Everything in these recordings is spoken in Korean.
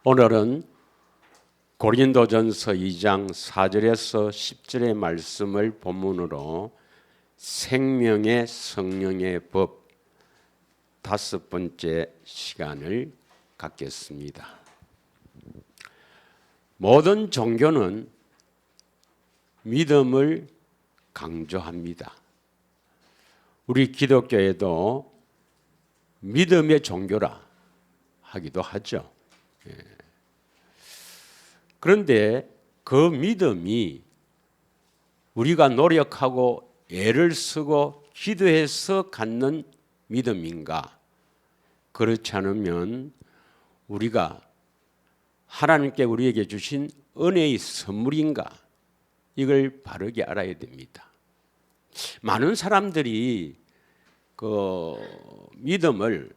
오늘은 고린도전서 2장 4절에서 10절의 말씀을 본문으로 생명의 성령의 법 다섯 번째 시간을 갖겠습니다. 모든 종교는 믿음을 강조합니다. 우리 기독교에도 믿음의 종교라 하기도 하죠. 그런데 그 믿음이 우리가 노력하고 애를 쓰고 기도해서 갖는 믿음인가? 그렇지 않으면 우리가 하나님께 우리에게 주신 은혜의 선물인가? 이걸 바르게 알아야 됩니다. 많은 사람들이 그 믿음을,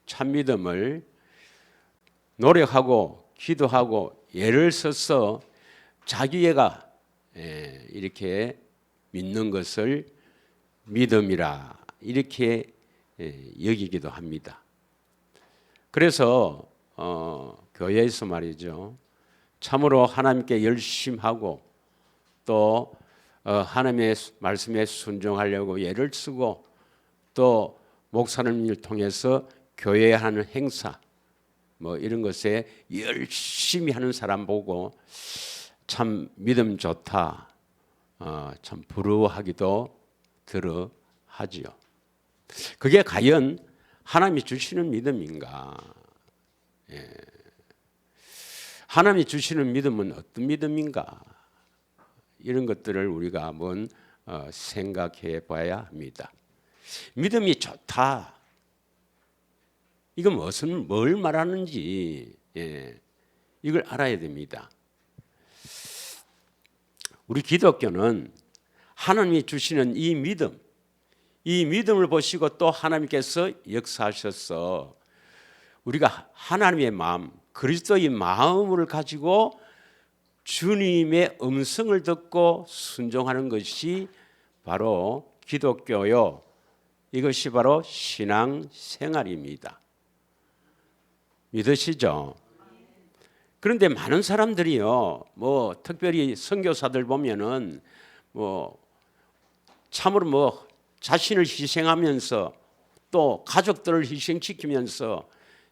참 믿음을 노력하고 기도하고 애를 써서 자기애가 이렇게 믿는 것을 믿음이라 이렇게 여기기도 합니다. 그래서 교회에서 말이죠, 참으로 하나님께 열심하고 또 하나님의 말씀에 순종하려고 애를 쓰고 또 목사님을 통해서 교회에 하는 행사 뭐 이런 것에 열심히 하는 사람 보고 참 믿음 좋다, 참 부러워하기도 들어 하지요. 그게 과연 하나님이 주시는 믿음인가? 하나님이 주시는 믿음은 어떤 믿음인가? 이런 것들을 우리가 한번 생각해 봐야 합니다. 믿음이 좋다, 이건 뭘 말하는지 이걸 알아야 됩니다. 우리 기독교는 하나님이 주시는 이 믿음을 보시고 또 하나님께서 역사하셔서 우리가 하나님의 마음, 그리스도의 마음을 가지고 주님의 음성을 듣고 순종하는 것이 바로 기독교요. 이것이 바로 신앙생활입니다. 믿으시죠? 그런데 많은 사람들이요, 뭐 특별히 선교사들 보면은 뭐 참으로 뭐 자신을 희생하면서 또 가족들을 희생시키면서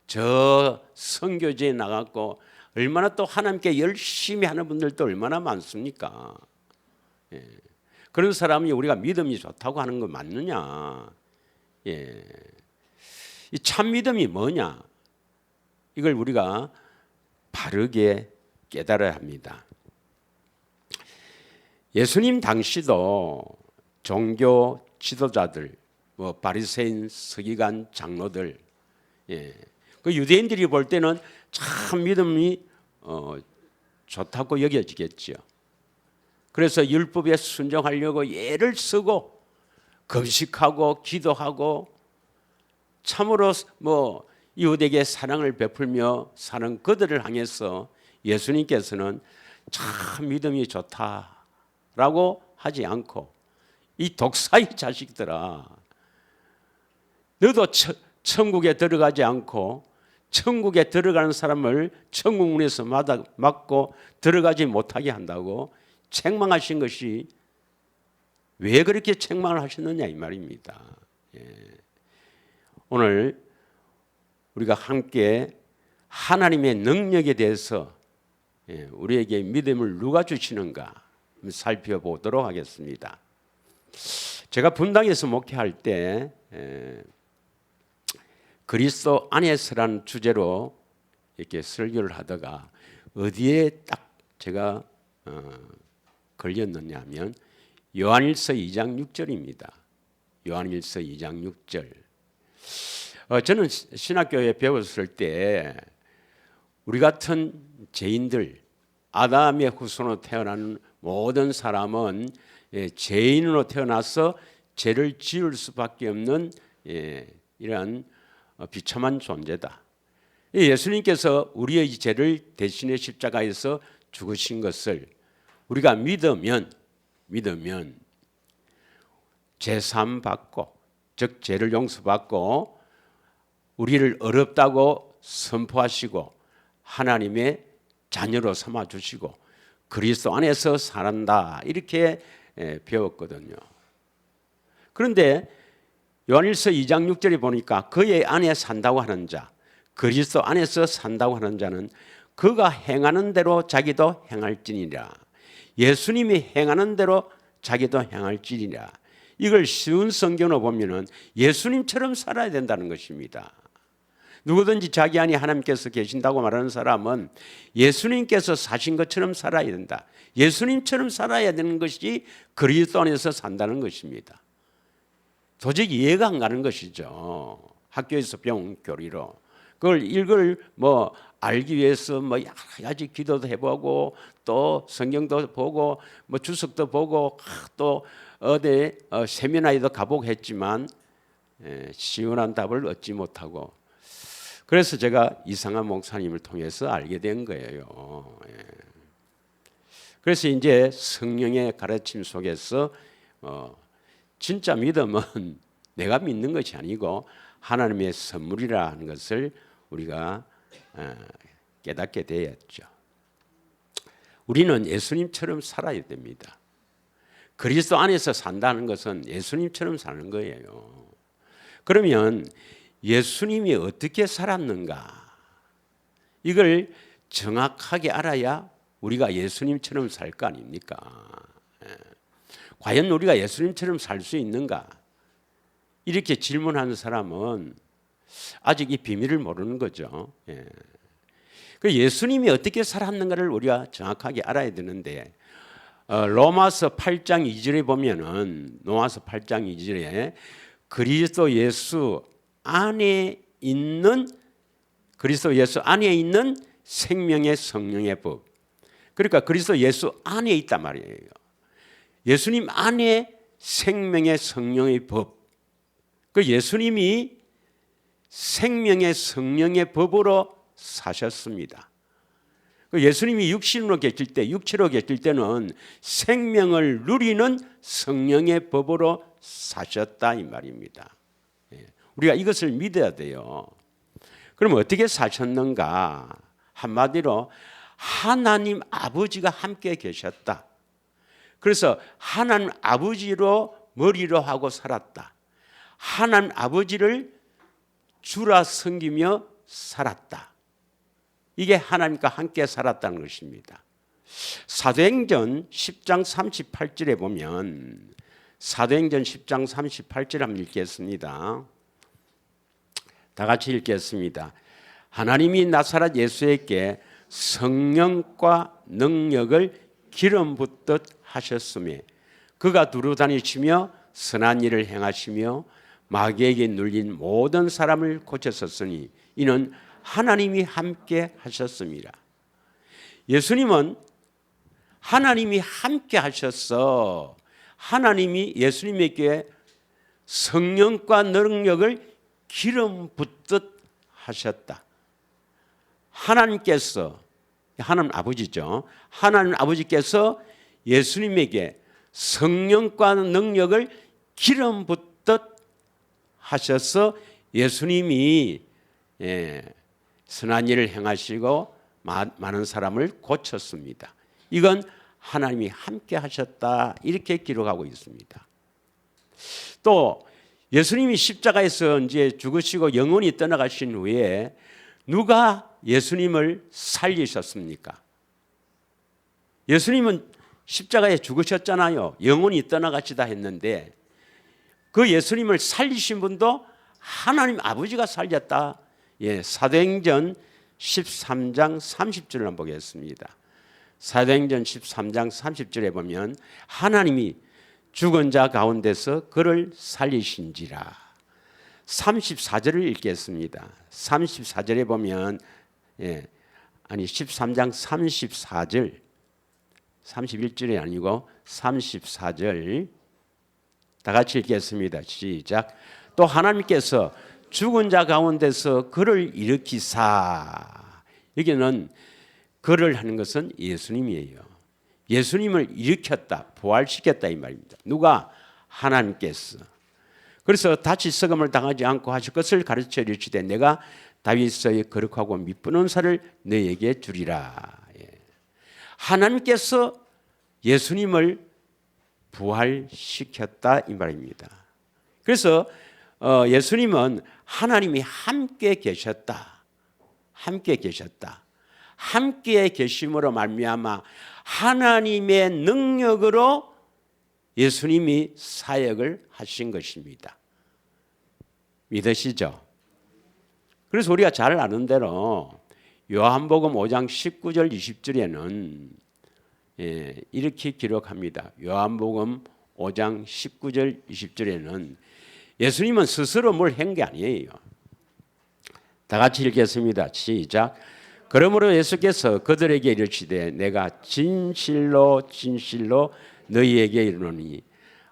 저 선교지에 나갔고 얼마나 또 하나님께 열심히 하는 분들도 얼마나 많습니까? 그런 사람이 우리가 믿음이 좋다고 하는 거 맞느냐? 이 참 믿음이 뭐냐? 이걸 우리가 바르게 깨달아야 합니다. 예수님 당시도 종교 지도자들, 뭐 바리새인, 서기관, 장로들, 그 유대인들이 볼 때는 참 믿음이 좋다고 여겨지겠죠. 그래서 율법에 순종하려고 애를 쓰고 금식하고 기도하고 참으로 뭐 이웃에게 사랑을 베풀며 사는 그들을 향해서 예수님께서는 참 믿음이 좋다라고 하지 않고 이 독사의 자식들아, 너도 천국에 들어가지 않고 천국에 들어가는 사람을 천국 문에서 막고 들어가지 못하게 한다고 책망하신 것이 왜 그렇게 책망을 하셨느냐 이 말입니다. 오늘 우리가 함께 하나님의 능력에 대해서 우리에게 믿음을 누가 주시는가 살펴보도록 하겠습니다. 제가 분당에서 목회할 때 그리스도 안에서라는 주제로 이렇게 설교를 하다가 어디에 딱 제가 걸렸느냐 하면 요한일서 2장 6절입니다. 요한일서 2장 6절. 저는 신학교에 배웠을 때 우리 같은 죄인들, 아담의 후손으로 태어난 모든 사람은 죄인으로 태어나서 죄를 지을 수밖에 없는 이러한 비참한 존재다. 예수님께서 우리의 죄를 대신에 십자가에서 죽으신 것을 우리가 믿으면 죄 사함 받고, 즉 죄를 용서받고 우리를 어렵다고 선포하시고 하나님의 자녀로 삼아 주시고 그리스도 안에서 산다 이렇게 배웠거든요. 그런데 요한일서 2장 6절에 보니까 그의 안에 산다고 하는 자, 그리스도 안에서 산다고 하는 자는 그가 행하는 대로 자기도 행할지니라. 예수님이 행하는 대로 자기도 행할지니라. 이걸 쉬운 성경으로 보면은 예수님처럼 살아야 된다는 것입니다. 누구든지 자기 안에 하나님께서 계신다고 말하는 사람은 예수님께서 사신 것처럼 살아야 된다. 예수님처럼 살아야 되는 것이 그리스도 안에서 산다는 것입니다. 도저히 이해가 안 가는 것이죠. 학교에서 배운 교리로. 그걸 이걸 알기 위해서 여러 가지 기도도 해보고 또 성경도 보고 주석도 보고 또 어디 세미나에도 가보고 했지만 시원한 답을 얻지 못하고 그래서 제가 이상한 목사님을 통해서 알게 된 거예요. 그래서 이제 성령의 가르침 속에서 진짜 믿음은 내가 믿는 것이 아니고 하나님의 선물이라는 것을 우리가 깨닫게 되었죠. 우리는 예수님처럼 살아야 됩니다. 그리스도 안에서 산다는 것은 예수님처럼 사는 거예요. 그러면 예수님이 어떻게 살았는가? 이걸 정확하게 알아야 우리가 예수님처럼 살 거 아닙니까? 과연 우리가 예수님처럼 살 수 있는가? 이렇게 질문하는 사람은 아직 이 비밀을 모르는 거죠. 그 예수님이 어떻게 살았는가를 우리가 정확하게 알아야 되는데 로마서 8장 2절에 보면은 로마서 8장 2절에 그리스도 예수 안에 있는 생명의 성령의 법. 그러니까 그리스도 예수 안에 있단 말이에요. 예수님 안에 생명의 성령의 법. 그 예수님이 생명의 성령의 법으로 사셨습니다. 그 예수님이 육신으로 계실 때, 육체로 계실 때는 생명을 누리는 성령의 법으로 사셨다 이 말입니다. 우리가 이것을 믿어야 돼요. 그럼 어떻게 사셨는가? 한마디로 하나님 아버지가 함께 계셨다. 그래서 하나님 아버지로 머리로 하고 살았다. 하나님 아버지를 주라 섬기며 살았다. 이게 하나님과 함께 살았다는 것입니다. 사도행전 10장 38절에 보면 사도행전 10장 38절 한번 읽겠습니다. 다 같이 읽겠습니다. 하나님이 나사렛 예수에게 성령과 능력을 기름 붓듯 하셨으며 그가 두루 다니시며 선한 일을 행하시며 마귀에게 눌린 모든 사람을 고쳤었으니 이는 하나님이 함께 하셨습니다. 예수님은 하나님이 함께 하셔서 하나님이 예수님에게 성령과 능력을 기름 붓듯 하셨다. 하나님께서 하나님 아버지죠. 하나님 아버지께서 예수님에게 성령과 능력을 기름 붓듯 하셔서 예수님이 선한 일을 행하시고 많은 사람을 고쳤습니다. 이건 하나님이 함께 하셨다 이렇게 기록하고 있습니다. 또 예수님이 십자가에서 이제 죽으시고 영원히 떠나가신 후에 누가 예수님을 살리셨습니까? 예수님은 십자가에 죽으셨잖아요. 영원히 떠나가시다 했는데 그 예수님을 살리신 분도 하나님 아버지가 살렸다. 사도행전 13장 30절을 한번 보겠습니다. 사도행전 13장 30절에 보면 하나님이 죽은 자 가운데서 그를 살리신지라. 34절을 읽겠습니다. 34절에 보면 13장 34절 31절이 아니고 34절 다 같이 읽겠습니다. 시작. 또 하나님께서 죽은 자 가운데서 그를 일으키사. 여기는 그를 하는 것은 예수님이에요. 예수님을 일으켰다, 부활시켰다 이 말입니다. 누가? 하나님께서. 그래서 다시 썩음을 당하지 않고 하실 것을 가르쳐 주시되 내가 다윗의 거룩하고 미쁜 은사를 너에게 주리라. 하나님께서 예수님을 부활시켰다 이 말입니다. 그래서 예수님은 하나님이 함께 계셨다. 함께 계셨다. 함께 계심으로 말미암아 하나님의 능력으로 예수님이 사역을 하신 것입니다. 믿으시죠? 그래서 우리가 잘 아는 대로 요한복음 5장 19절 20절에는 이렇게 기록합니다. 요한복음 5장 19절 20절에는 예수님은 스스로 뭘 한 게 아니에요. 다 같이 읽겠습니다. 시작. 그러므로 예수께서 그들에게 이르시되 내가 진실로 진실로 너희에게 이르노니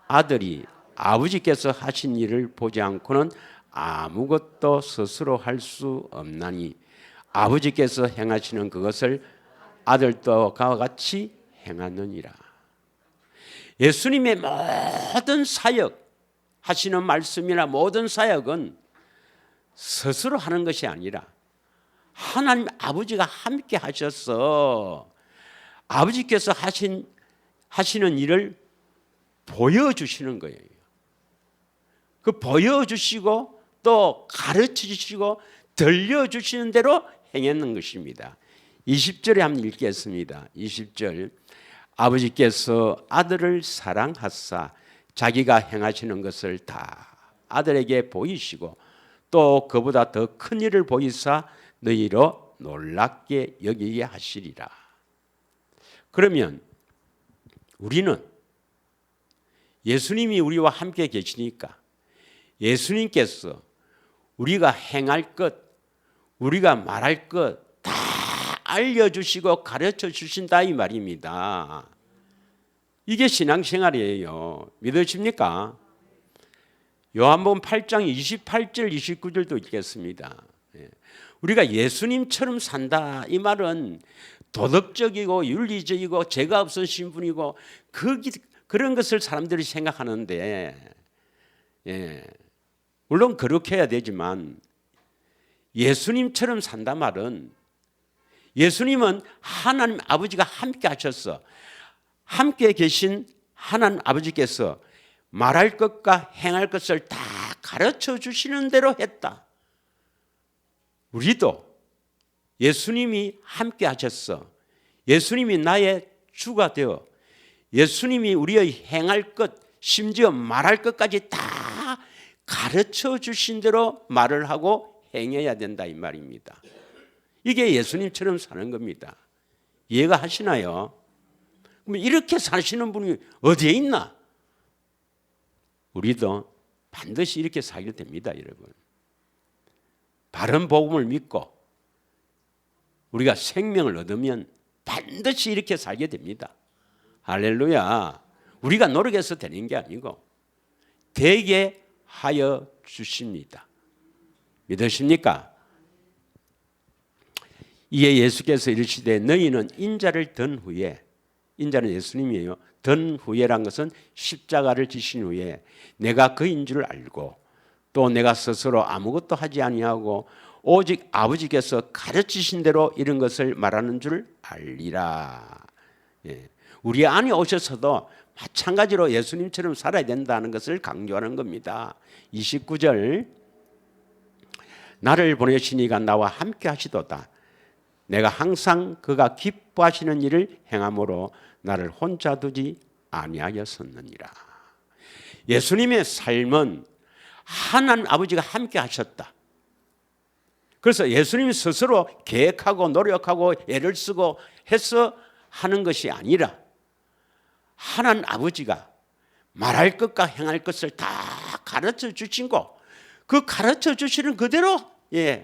아들이 아버지께서 하신 일을 보지 않고는 아무것도 스스로 할 수 없나니 아버지께서 행하시는 그것을 아들도 그와 같이 행하느니라. 예수님의 모든 사역 하시는 말씀이나 모든 사역은 스스로 하는 것이 아니라 하나님 아버지가 함께 하셔서 아버지께서 하시는 일을 보여주시는 거예요. 그 보여주시고 또 가르쳐주시고 들려주시는 대로 행했는 것입니다. 20절에 한번 읽겠습니다. 20절 아버지께서 아들을 사랑하사 자기가 행하시는 것을 다 아들에게 보이시고 또 그보다 더 큰 일을 보이사 너희로 놀랍게 여기게 하시리라. 그러면 우리는 예수님이 우리와 함께 계시니까 예수님께서 우리가 행할 것, 우리가 말할 것 다 알려주시고 가르쳐 주신다 이 말입니다. 이게 신앙생활이에요. 믿으십니까? 요한복음 8장 28절 29절도 읽겠습니다. 우리가 예수님처럼 산다 이 말은 도덕적이고 윤리적이고 죄가 없으신 분이고 그런 것을 사람들이 생각하는데 물론 그렇게 해야 되지만 예수님처럼 산다 말은 예수님은 하나님 아버지가 함께 하셔서 함께 계신 하나님 아버지께서 말할 것과 행할 것을 다 가르쳐 주시는 대로 했다. 우리도 예수님이 함께 하셨어. 예수님이 나의 주가 되어 예수님이 우리의 행할 것 심지어 말할 것까지 다 가르쳐 주신 대로 말을 하고 행해야 된다 이 말입니다. 이게 예수님처럼 사는 겁니다. 이해가 하시나요? 그럼 이렇게 사시는 분이 어디에 있나? 우리도 반드시 이렇게 살게 됩니다, 여러분. 바른 복음을 믿고 우리가 생명을 얻으면 반드시 이렇게 살게 됩니다. 할렐루야. 우리가 노력해서 되는 게 아니고 되게 하여 주십니다. 믿으십니까? 이에 예수께서 이르시되 너희는 인자를 든 후에, 인자는 예수님이에요. 든 후에란 것은 십자가를 지신 후에 내가 그인 줄 알고 또 내가 스스로 아무것도 하지 아니하고 오직 아버지께서 가르치신 대로 이런 것을 말하는 줄 알리라. 우리 안에 오셔서도 마찬가지로 예수님처럼 살아야 된다는 것을 강조하는 겁니다. 29절 나를 보내시니가 나와 함께 하시도다. 내가 항상 그가 기뻐하시는 일을 행함으로 나를 혼자 두지 아니하였었느니라. 예수님의 삶은 하나님 아버지가 함께 하셨다. 그래서 예수님이 스스로 계획하고 노력하고 애를 쓰고 해서 하는 것이 아니라 하나님 아버지가 말할 것과 행할 것을 다 가르쳐 주시고 그 가르쳐 주시는 그대로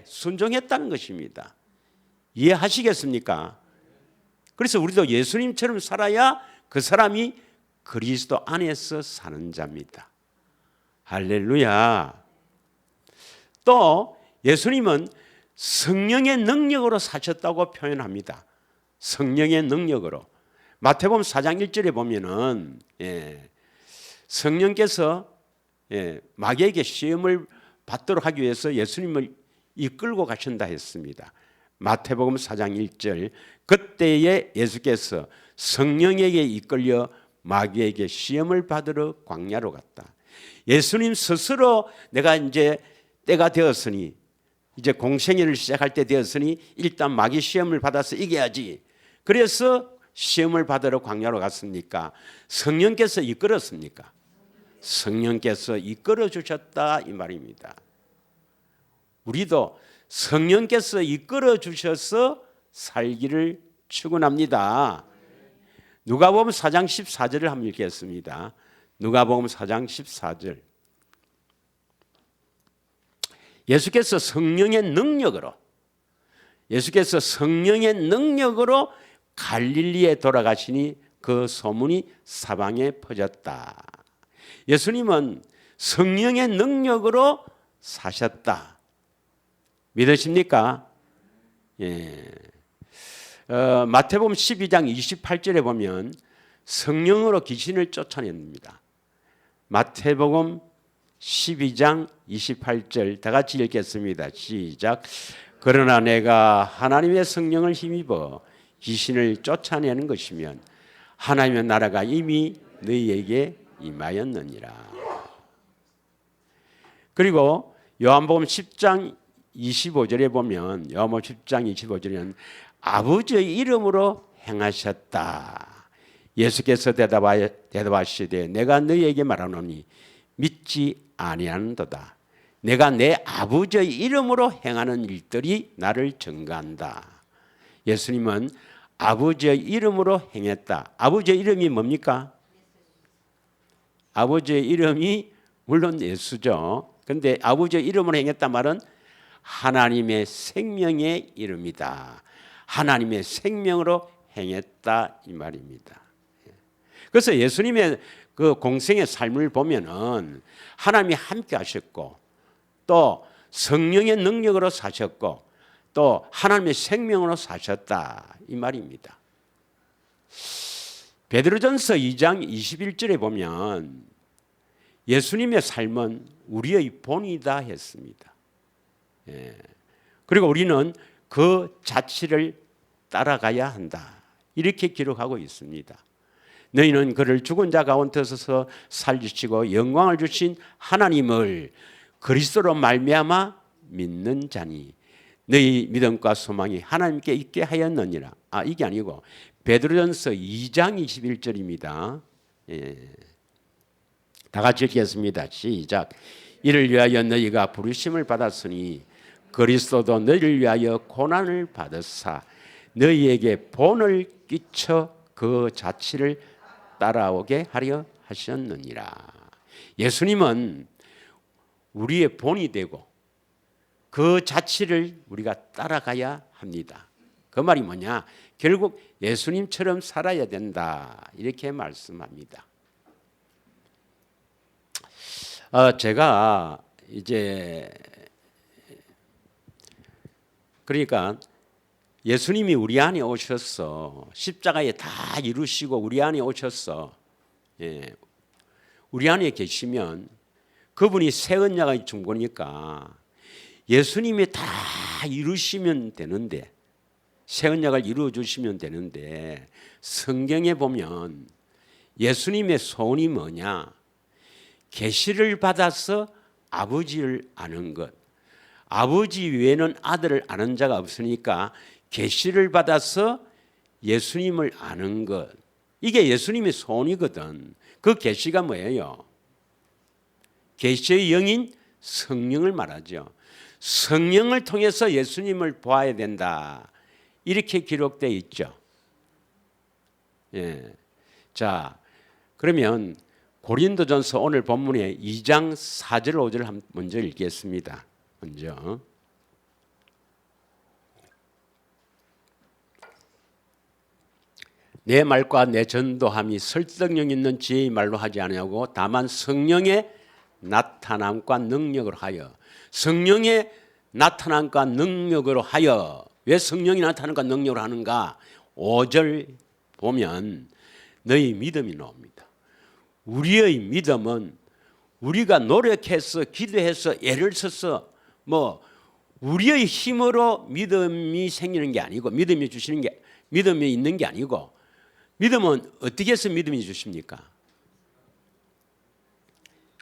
순종했다는 것입니다. 이해하시겠습니까? 그래서 우리도 예수님처럼 살아야 그 사람이 그리스도 안에서 사는 자입니다. 할렐루야. 또 예수님은 성령의 능력으로 사셨다고 표현합니다. 성령의 능력으로. 마태복음 4장 1절에 보면은 성령께서 마귀에게 시험을 받도록 하기 위해서 예수님을 이끌고 가신다 했습니다. 마태복음 4장 1절 그때에 예수께서 성령에게 이끌려 마귀에게 시험을 받으러 광야로 갔다. 예수님 스스로 내가 이제 때가 되었으니 이제 공생애를 시작할 때 되었으니 일단 마귀 시험을 받아서 이겨야지. 그래서 시험을 받으러 광야로 갔습니까? 성령께서 이끌었습니까? 성령께서 이끌어 주셨다 이 말입니다. 우리도 성령께서 이끌어 주셔서 살기를 축원합니다. 누가복음 4장 14절을 한번 읽겠습니다. 누가복음 4장 14절. 예수께서 성령의 능력으로 갈릴리에 돌아가시니 그 소문이 사방에 퍼졌다. 예수님은 성령의 능력으로 사셨다. 믿으십니까? 예. 마태복음 12장 28절에 보면 성령으로 귀신을 쫓아냅니다. 마태복음 12장 28절 다 같이 읽겠습니다. 시작. 그러나 내가 하나님의 성령을 힘입어 귀신을 쫓아내는 것이면 하나님의 나라가 이미 너희에게 임하였느니라. 그리고 요한복음 10장 25절에 보면 요한복음 10장 25절에는 아버지의 이름으로 행하셨다. 예수께서 대답하시되 내가 너희에게 말하노니 믿지 아니하는도다. 내가 내 아버지의 이름으로 행하는 일들이 나를 증거한다. 예수님은 아버지의 이름으로 행했다. 아버지의 이름이 뭡니까? 아버지의 이름이 물론 예수죠. 그런데 아버지의 이름으로 행했다 말은 하나님의 생명의 이름이다. 하나님의 생명으로 행했다 이 말입니다. 그래서 예수님의 그 공생의 삶을 보면은 하나님이 함께 하셨고 또 성령의 능력으로 사셨고 또 하나님의 생명으로 사셨다 이 말입니다. 베드로전서 2장 21절에 보면 예수님의 삶은 우리의 본이다 했습니다. 예. 그리고 우리는 그 자취를 따라가야 한다 이렇게 기록하고 있습니다. 너희는 그를 죽은 자 가운데서 살리시고 영광을 주신 하나님을 그리스도로 말미암아 믿는 자니 너희 믿음과 소망이 하나님께 있게 하였느니라. 이게 아니고 베드로전서 2장 21절입니다. 예. 다 같이 읽겠습니다. 시작. 이를 위하여 너희가 부르심을 받았으니 그리스도도 너희를 위하여 고난을 받으사 너희에게 본을 끼쳐 그 자취를 따라오게 하려 하셨느니라. 예수님은 우리의 본이 되고 그 자취를 우리가 따라가야 합니다. 그 말이 뭐냐? 결국 예수님처럼 살아야 된다 이렇게 말씀합니다. 제가 이제 그러니까 예수님이 우리 안에 오셔서 십자가에 다 이루시고 우리 안에 오셔서 우리 안에 계시면 그분이 새 언약의 중보니까 예수님이 다 이루시면 되는데 새 언약을 이루어 주시면 되는데 성경에 보면 예수님의 소원이 뭐냐? 계시를 받아서 아버지를 아는 것. 아버지 외에는 아들을 아는 자가 없으니까 계시를 받아서 예수님을 아는 것. 이게 예수님의 소원이거든. 그 계시가 뭐예요? 계시의 영인 성령을 말하죠. 성령을 통해서 예수님을 보아야 된다. 이렇게 기록되어 있죠. 예. 자, 그러면 고린도전서 오늘 본문에 2장 4절 5절 먼저 읽겠습니다. 먼저 내 말과 내 전도함이 설득력 있는 지혜의 말로 하지 아니하고 다만 성령의 나타남과 능력으로 하여 성령의 나타남과 능력으로 하여 왜 성령이 나타남과 능력으로 하는가? 5절 보면 너희 믿음이 나옵니다. 우리의 믿음은 우리가 노력해서 기도해서 애를 써서 뭐 우리의 힘으로 믿음이 생기는 게 아니고 믿음이 주시는 게 믿음이 있는 게 아니고 믿음은 어떻게 해서 믿음이 주십니까?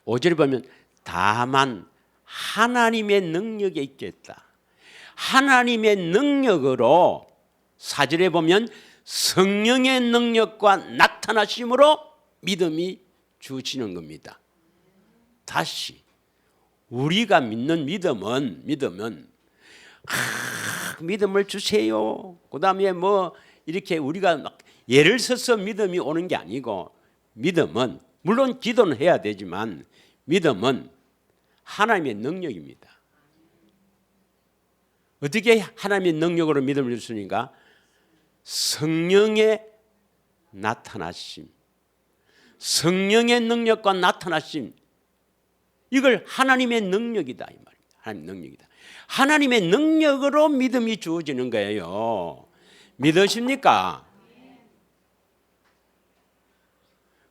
5절에 보면 다만 하나님의 능력에 있겠다. 하나님의 능력으로 4절에 보면 성령의 능력과 나타나심으로 믿음이 주어지는 겁니다. 다시 우리가 믿는 믿음은 믿음을 주세요. 그다음에 뭐 이렇게 우리가 막 예를 써서 믿음이 오는 게 아니고 믿음은 물론 기도는 해야 되지만 믿음은 하나님의 능력입니다. 어떻게 하나님의 능력으로 믿음을 주시는가? 성령의 나타나심, 성령의 능력과 나타나심, 이걸 하나님의 능력이다 이 말입니다. 하나님의 능력이다. 하나님의 능력으로 믿음이 주어지는 거예요. 믿으십니까?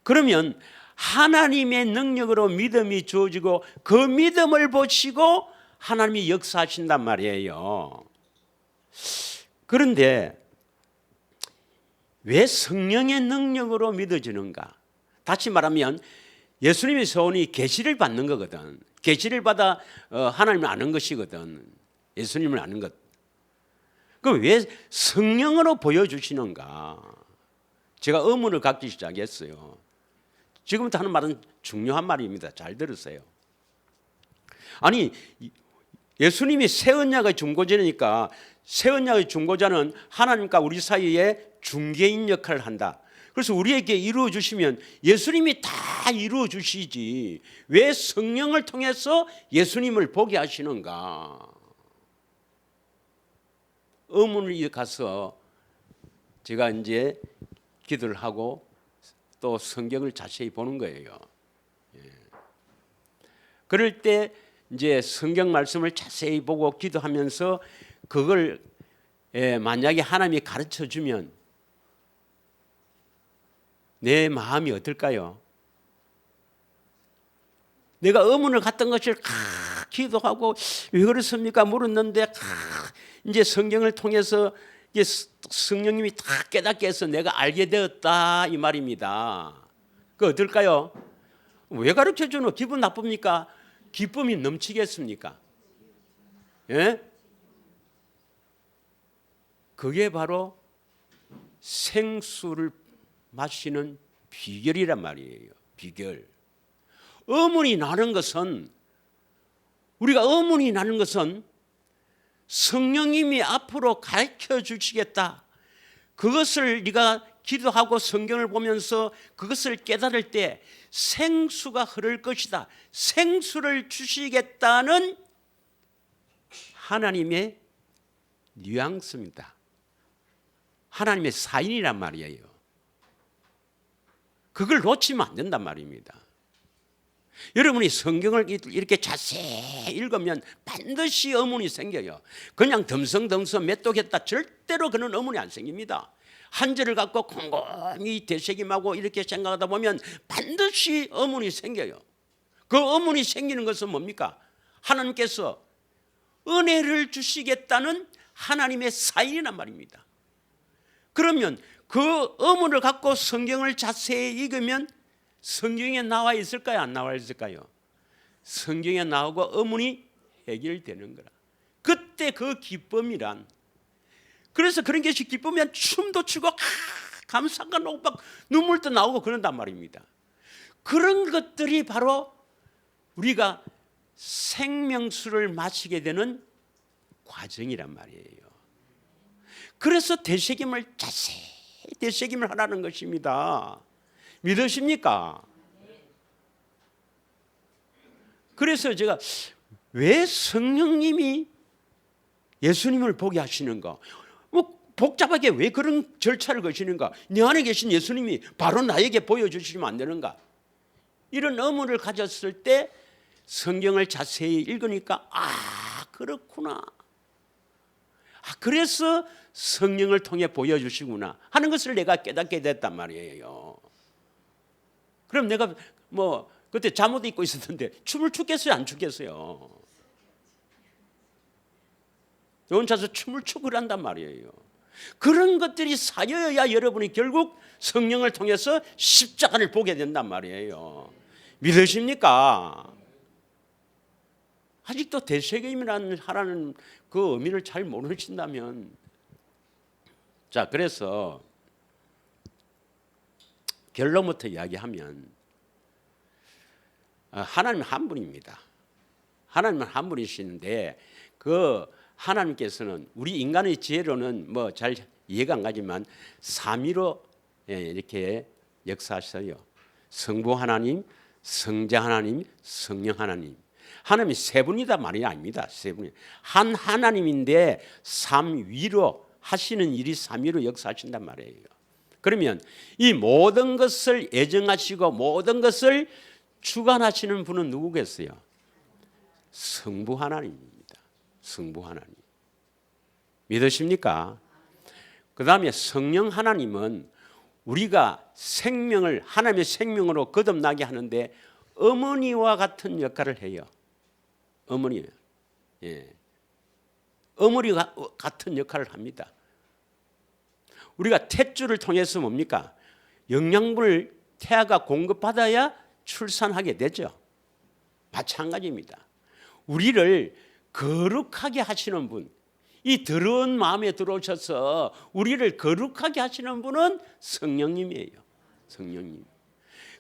그러면 하나님의 능력으로 믿음이 주어지고 그 믿음을 보시고 하나님이 역사하신단 말이에요. 그런데 왜 성령의 능력으로 믿어지는가? 다시 말하면 예수님의 소원이 계시를 받는 거거든. 계시를 받아 하나님을 아는 것이거든. 예수님을 아는 것. 그럼 왜 성령으로 보여주시는가? 제가 의문을 갖기 시작했어요. 지금부터 하는 말은 중요한 말입니다. 잘 들으세요. 아니 예수님이 새 언약의 중보자니까 새 언약의 중보자는 하나님과 우리 사이에 중개인 역할을 한다. 그래서 우리에게 이루어 주시면 예수님이 다 이루어 주시지 왜 성령을 통해서 예수님을 보게 하시는가? 의문을 가서 제가 이제 기도를 하고 또 성경을 자세히 보는 거예요. 그럴 때 이제 성경 말씀을 자세히 보고 기도하면서 그걸 만약에 하나님이 가르쳐 주면 내 마음이 어떨까요? 내가 의문을 갖던 것을 기도하고 왜 그렇습니까? 물었는데 이제 성경을 통해서 이제 성령님이 다 깨닫게 해서 내가 알게 되었다 이 말입니다. 그 어떨까요? 왜 가르쳐 주노? 기분 나쁩니까? 기쁨이 넘치겠습니까? 예? 그게 바로 생수를 마시는 비결이란 말이에요. 비결. 의문이 나는 것은 우리가 의문이 나는 것은 성령님이 앞으로 가르쳐 주시겠다. 그것을 네가 기도하고 성경을 보면서 그것을 깨달을 때 생수가 흐를 것이다. 생수를 주시겠다는 하나님의 뉘앙스입니다. 하나님의 사인이란 말이에요. 그걸 놓치면 안 된단 말입니다. 여러분이 성경을 이렇게 자세히 읽으면 반드시 의문이 생겨요. 그냥 덤성덤성 메뚜겠다 절대로 그런 의문이 안 생깁니다. 한 절을 갖고 곰곰이 되새김하고 이렇게 생각하다 보면 반드시 의문이 생겨요. 그 의문이 생기는 것은 뭡니까? 하나님께서 은혜를 주시겠다는 하나님의 사인이란 말입니다. 그러면 그 의문을 갖고 성경을 자세히 읽으면 성경에 나와 있을까요? 안 나와 있을까요? 성경에 나오고 의문이 해결되는 거라. 그때 그 기쁨이란, 그래서 그런 것이 기쁘면 춤도 추고 감사가 나고 막 눈물도 나오고 그런단 말입니다. 그런 것들이 바로 우리가 생명수를 마시게 되는 과정이란 말이에요. 그래서 되새김을 자세히 되새김을 하라는 것입니다. 믿으십니까? 그래서 제가 왜 성령님이 예수님을 보게 하시는가? 뭐 복잡하게 왜 그런 절차를 거시는가? 내 안에 계신 예수님이 바로 나에게 보여주시면 안 되는가? 이런 의문을 가졌을 때 성경을 자세히 읽으니까 그렇구나. 그래서 성령을 통해 보여주시구나 하는 것을 내가 깨닫게 됐단 말이에요. 그럼 내가 뭐 그때 잠옷 입고 있었는데 춤을 추겠어요? 안 추겠어요? 혼자서 춤을 추고 한단 말이에요. 그런 것들이 쌓여야 여러분이 결국 성령을 통해서 십자가를 보게 된단 말이에요. 믿으십니까? 아직도 대세계임이라는 하라는 그 의미를 잘 모르신다면, 자, 그래서 결론부터 이야기하면 하나님 한 분입니다. 하나님은 한 분이시는데 그 하나님께서는 우리 인간의 지혜로는 뭐 잘 이해가 안 가지만 삼위로 이렇게 역사하셔요. 성부 하나님, 성자 하나님, 성령 하나님. 하나님이 세 분이다 말이 아닙니다. 세 분이 한 하나님인데 삼위로 하시는 일이 삼위로 역사하신단 말이에요. 그러면 이 모든 것을 예정하시고 모든 것을 주관하시는 분은 누구겠어요? 성부 하나님입니다. 성부 하나님. 믿으십니까? 그 다음에 성령 하나님은 우리가 생명을 하나님의 생명으로 거듭나게 하는데 어머니와 같은 역할을 해요. 어머니, 어머니가 같은 역할을 합니다. 우리가 탯줄을 통해서 뭡니까? 영양분을 태아가 공급받아야 출산하게 되죠. 마찬가지입니다. 우리를 거룩하게 하시는 분, 이 더러운 마음에 들어오셔서 우리를 거룩하게 하시는 분은 성령님이에요. 성령님.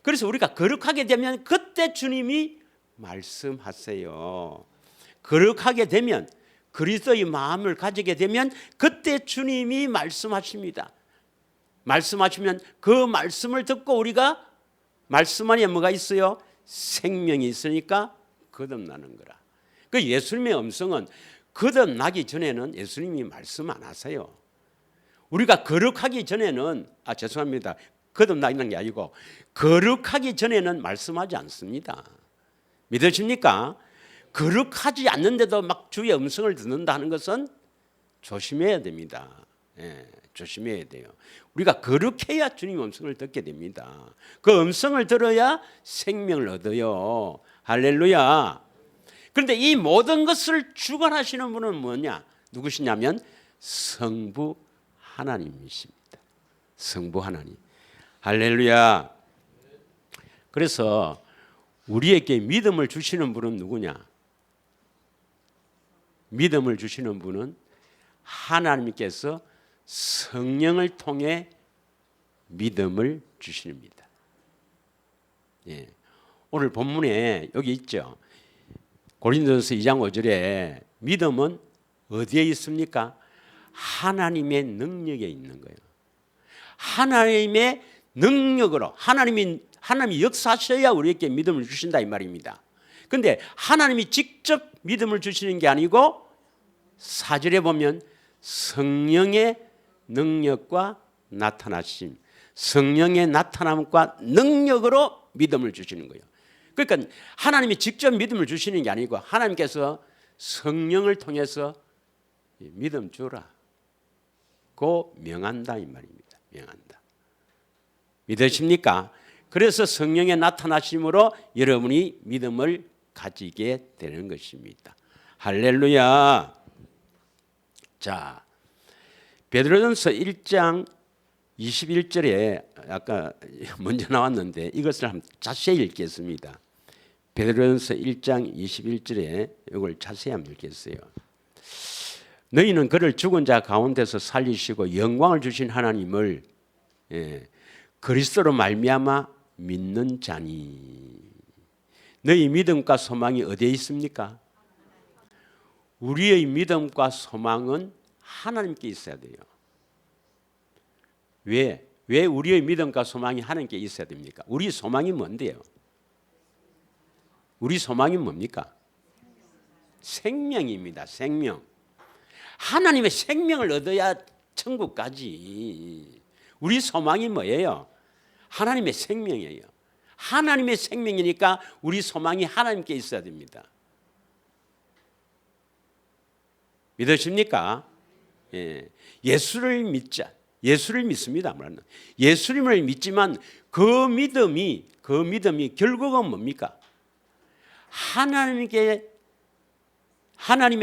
그래서 우리가 거룩하게 되면 그때 주님이 말씀하세요. 거룩하게 되면 그리스도의 마음을 가지게 되면 그때 주님이 말씀하십니다. 말씀하시면 그 말씀을 듣고 우리가 말씀 안에 뭐가 있어요? 생명이 있으니까 거듭나는 거라. 그 예수님의 음성은 거듭나기 전에는 예수님이 말씀 안 하세요. 우리가 거룩하기 전에는 죄송합니다. 거듭나는 게 아니고 거룩하기 전에는 말씀하지 않습니다. 믿으십니까? 거룩하지 않는데도 막 주의 음성을 듣는다 하는 것은 조심해야 됩니다. 조심해야 돼요. 우리가 거룩해야 주님 음성을 듣게 됩니다. 그 음성을 들어야 생명을 얻어요. 할렐루야. 그런데 이 모든 것을 주관하시는 분은 뭐냐? 누구시냐면 성부 하나님이십니다. 성부 하나님. 할렐루야. 그래서 우리에게 믿음을 주시는 분은 누구냐? 믿음을 주시는 분은 하나님께서 성령을 통해 믿음을 주십니다. 오늘 본문에 여기 있죠. 고린도전서 2장 5절에 믿음은 어디에 있습니까? 하나님의 능력에 있는 거예요. 하나님의 능력으로 하나님이 역사하셔야 우리에게 믿음을 주신다 이 말입니다. 그런데 하나님이 직접 믿음을 주시는 게 아니고 4절에 보면 성령의 능력과 나타나심, 성령의 나타남과 능력으로 믿음을 주시는 거예요. 그러니까 하나님이 직접 믿음을 주시는 게 아니고 하나님께서 성령을 통해서 믿음 주라 고 명한다 이 말입니다. 명한다. 믿으십니까? 그래서 성령의 나타나심으로 여러분이 믿음을 가지게 되는 것입니다. 할렐루야. 자, 베드로전서 1장 21절에 아까 먼저 나왔는데 이것을 한번 자세히 읽겠습니다. 베드로전서 1장 21절에 이걸 자세히 한번 읽겠어요. 너희는 그를 죽은 자 가운데서 살리시고 영광을 주신 하나님을 그리스도로 말미암아 믿는 자니. 너희 믿음과 소망이 어디에 있습니까? 우리의 믿음과 소망은 하나님께 있어야 돼요. 왜 우리의 믿음과 소망이 하나님께 있어야 됩니까? 우리 소망이 뭔데요? 우리 소망이 뭡니까? 생명입니다. 생명. 하나님의 생명을 얻어야 천국 가지. 우리 소망이 뭐예요? 하나님의 생명이에요. 하나님의 생명이니까 우리 소망이 하나님께 있어야 됩니다. 믿으십니까? 예수를 믿자. 예수를 믿습니다. 예수님을 믿지만 그 믿음이 결국은 뭡니까? 하나님의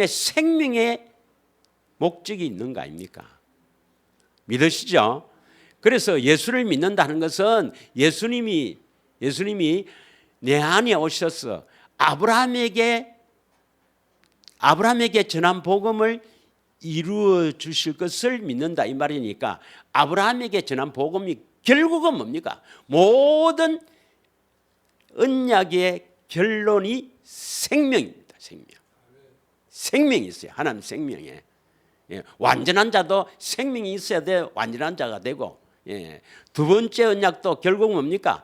생명에 목적이 있는 거 아닙니까? 믿으시죠? 그래서 예수를 믿는다는 것은 예수님이 내 안에 오셔서 아브라함에게 전한 복음을 이루어 주실 것을 믿는다 이 말이니까, 아브라함에게 전한 복음이 결국은 뭡니까? 모든 언약의 결론이 생명입니다. 생명이 있어요. 하나님 생명에. 완전한 자도 생명이 있어야 돼 완전한 자가 되고, 두 번째 언약도 결국 뭡니까?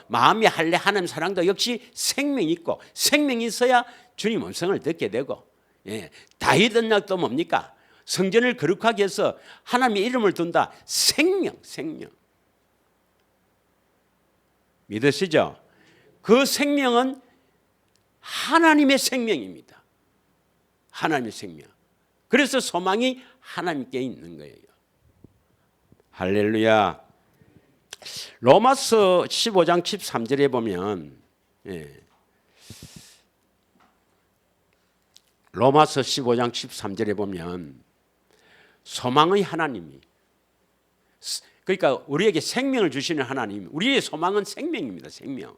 마음이 할례 하나님 사랑도 역시 생명이 있고, 생명이 있어야 주님 음성을 듣게 되고, 다윗 언약도 뭡니까? 성전을 거룩하게 해서 하나님의 이름을 둔다. 생명. 믿으시죠? 그 생명은 하나님의 생명입니다. 하나님의 생명. 그래서 소망이 하나님께 있는 거예요. 할렐루야. 로마서 15장 13절에 보면, 로마서 15장 13절에 보면 소망의 하나님이, 그러니까 우리에게 생명을 주시는 하나님, 우리의 소망은 생명입니다. 생명.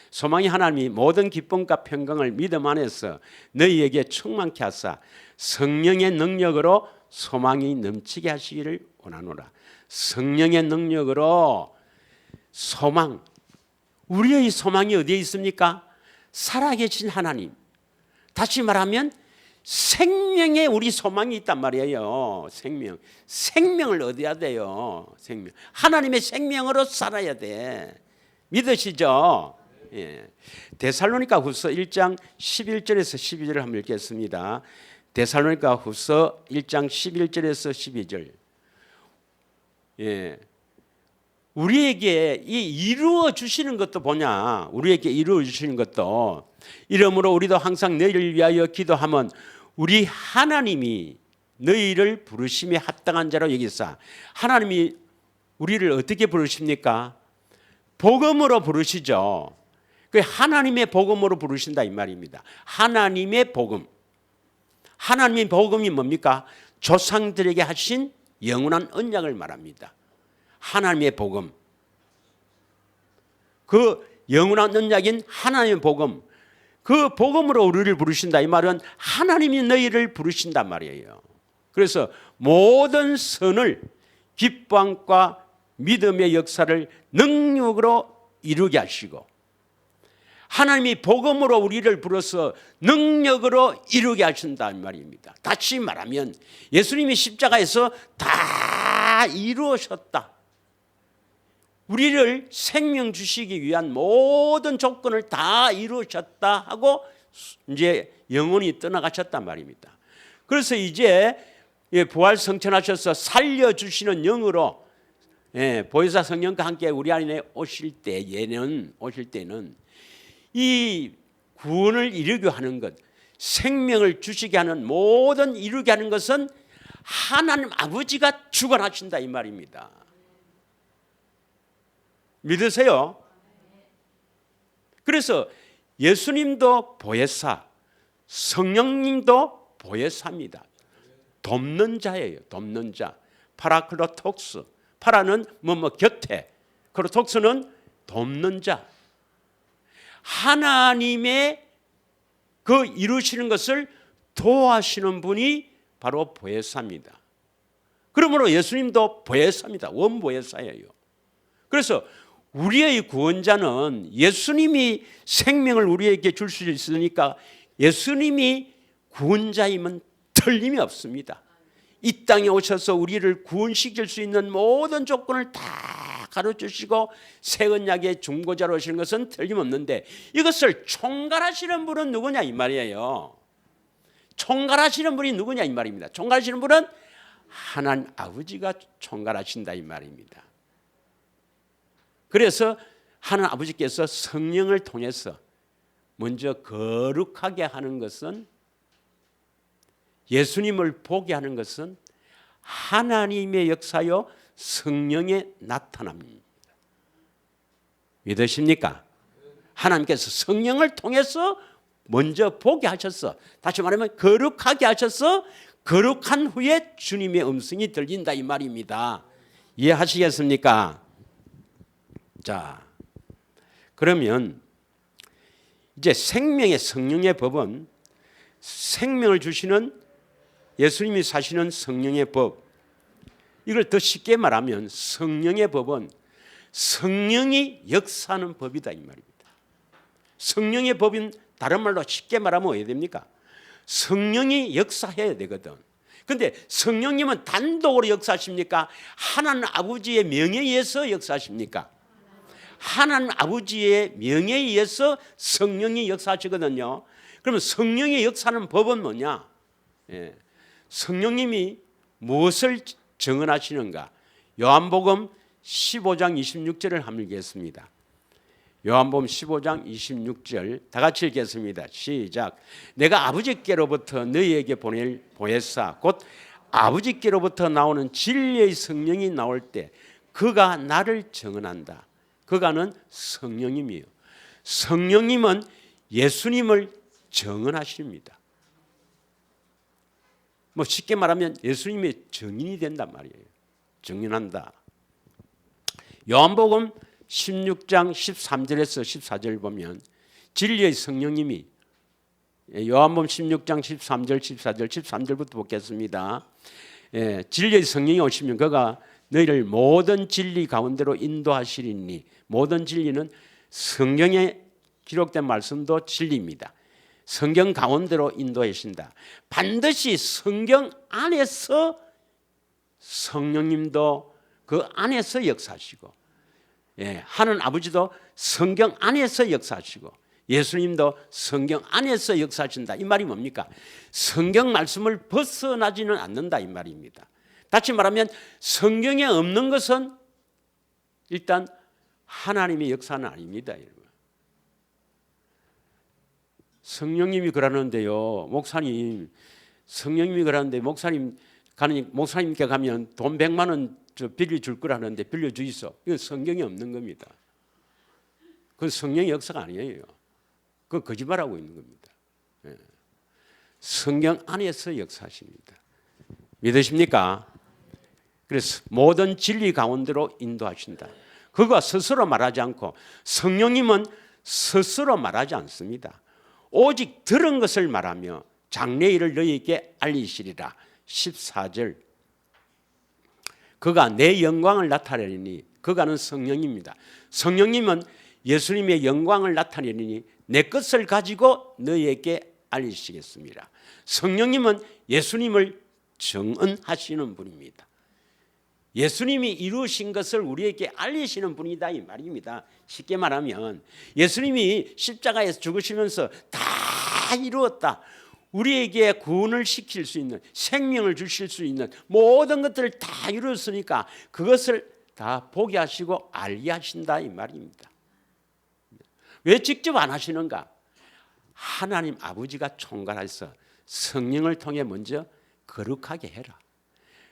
소망이 하나님이 모든 기쁨과 평강을 믿음 안에서 너희에게 충만케 하사 성령의 능력으로 소망이 넘치게 하시기를 원하노라. 성령의 능력으로 소망. 우리의 소망이 어디에 있습니까? 살아계신 하나님. 다시 말하면 생명에 우리 소망이 있단 말이에요. 생명을 얻어야 돼요. 하나님의 생명으로 살아야 돼. 믿으시죠? 데살로니가 후서 1장 11절에서 12절을 한번 읽겠습니다. 데살로니가 후서 1장 11절에서 12절. 우리에게 이루어 주시는 것도 보냐? 우리에게 이루어 주시는 것도, 이러므로 우리도 항상 너희를 위하여 기도하면 우리 하나님이 너희를 부르심에 합당한 자로 여기사. 하나님이 우리를 어떻게 부르십니까? 복음으로 부르시죠. 그 하나님의 복음으로 부르신다 이 말입니다. 하나님의 복음. 하나님의 복음이 뭡니까? 조상들에게 하신 영원한 언약을 말합니다. 하나님의 복음. 그 영원한 언약인 하나님의 복음. 그 복음으로 우리를 부르신다 이 말은 하나님이 너희를 부르신단 말이에요. 그래서 모든 선을 기쁨과 믿음의 역사를 능력으로 이루게 하시고, 하나님이 복음으로 우리를 불러서 능력으로 이루게 하신다는 말입니다. 다시 말하면 예수님이 십자가에서 다 이루셨다. 우리를 생명 주시기 위한 모든 조건을 다 이루셨다 하고 이제 영원히 떠나가셨단 말입니다. 그래서 이제 부활 성천하셔서 살려주시는 영으로 보혜사 성령과 함께 우리 안에 오실 때는 이 구원을 이루게 하는 것, 생명을 주시게 하는 모든 이루게 하는 것은 하나님 아버지가 주관하신다 이 말입니다. 믿으세요? 그래서 예수님도 보혜사, 성령님도 보혜사입니다. 돕는 자예요. 돕는 자. 파라클로톡스. 파라는 곁에, 클로톡스는 돕는 자. 하나님의 그 이루시는 것을 도와주시는 분이 바로 보혜사입니다. 그러므로 예수님도 보혜사입니다. 원보혜사예요. 그래서 우리의 구원자는 예수님이 생명을 우리에게 줄 수 있으니까 예수님이 구원자임은 틀림이 없습니다. 이 땅에 오셔서 우리를 구원시킬 수 있는 모든 조건을 다 가르쳐주시고 새 언약의 중보자로 오시는 것은 틀림없는데, 이것을 총괄하시는 분은 누구냐 이 말이에요. 총괄하시는 분이 누구냐 이 말입니다. 총괄하시는 분은 하나님 아버지가 총괄하신다 이 말입니다. 그래서 하나님 아버지께서 성령을 통해서 먼저 거룩하게 하는 것은, 예수님을 보게 하는 것은 하나님의 역사요 성령의 나타남입니다. 믿으십니까? 하나님께서 성령을 통해서 먼저 보게 하셔서, 다시 말하면 거룩하게 하셔서 거룩한 후에 주님의 음성이 들린다 이 말입니다. 이해하시겠습니까? 자, 그러면 이제 생명의 성령의 법은 생명을 주시는 예수님이 사시는 성령의 법, 이걸 더 쉽게 말하면 성령의 법은 성령이 역사하는 법이다 이 말입니다. 성령의 법인 다른 말로 쉽게 말하면 어떻게 됩니까? 성령이 역사해야 되거든. 그런데 성령님은 단독으로 역사하십니까? 하나님 아버지의 명에 의해서 역사하십니까? 하나님 아버지의 명에 의해서 성령이 역사하시거든요. 그러면 성령의 역사하는 법은 뭐냐? 성령님이 무엇을 정언하시는가? 요한복음 15장 26절을 한번 읽겠습니다. 요한복음 15장 26절 다 같이 읽겠습니다. 시작. 내가 아버지께로부터 너희에게 보냈사 곧 아버지께로부터 나오는 진리의 성령이 나올 때 그가 나를 정언한다. 그가는 성령님이에요. 성령님은 예수님을 정언하십니다. 뭐 쉽게 말하면 예수님의 증인이 된단 말이에요. 증인한다. 요한복음 16장 13절에서 14절 보면 진리의 성령님이, 요한복음 16장 13절 14절 13절부터 보겠습니다. 진리의 성령이 오시면 그가 너희를 모든 진리 가운데로 인도하시리니, 모든 진리는 성경에 기록된 말씀도 진리입니다. 성경 가운데로 인도하신다. 반드시 성경 안에서 성령님도 그 안에서 역사하시고, 하나님 아버지도 성경 안에서 역사하시고, 예수님도 성경 안에서 역사하신다. 이 말이 뭡니까? 성경 말씀을 벗어나지는 않는다 이 말입니다. 다시 말하면 성경에 없는 것은 일단 하나님의 역사는 아닙니다. 성령님이 그러는데요, 목사님, 성령님이 그러는데 목사님께 가면 돈 100만 원 빌려줄 거라는데 빌려주이소. 이건 성경이 없는 겁니다. 그건 성령의 역사가 아니에요. 그건 거짓말하고 있는 겁니다. 성경 안에서 역사하십니다. 믿으십니까? 그래서 모든 진리 가운데로 인도하신다. 그가 스스로 말하지 않고, 성령님은 스스로 말하지 않습니다. 오직 들은 것을 말하며 장래일을 너희에게 알리시리라. 14절. 그가 내 영광을 나타내리니, 그가는 성령입니다. 성령님은 예수님의 영광을 나타내리니 내 것을 가지고 너희에게 알리시겠습니다. 성령님은 예수님을 정언하시는 분입니다. 예수님이 이루신 것을 우리에게 알리시는 분이다 이 말입니다. 쉽게 말하면 예수님이 십자가에서 죽으시면서 다 이루었다. 우리에게 구원을 시킬 수 있는, 생명을 주실 수 있는 모든 것들을 다 이루었으니까 그것을 다 보게 하시고 알게 하신다 이 말입니다. 왜 직접 안 하시는가? 하나님 아버지가 총괄해서 성령을 통해 먼저 거룩하게 해라.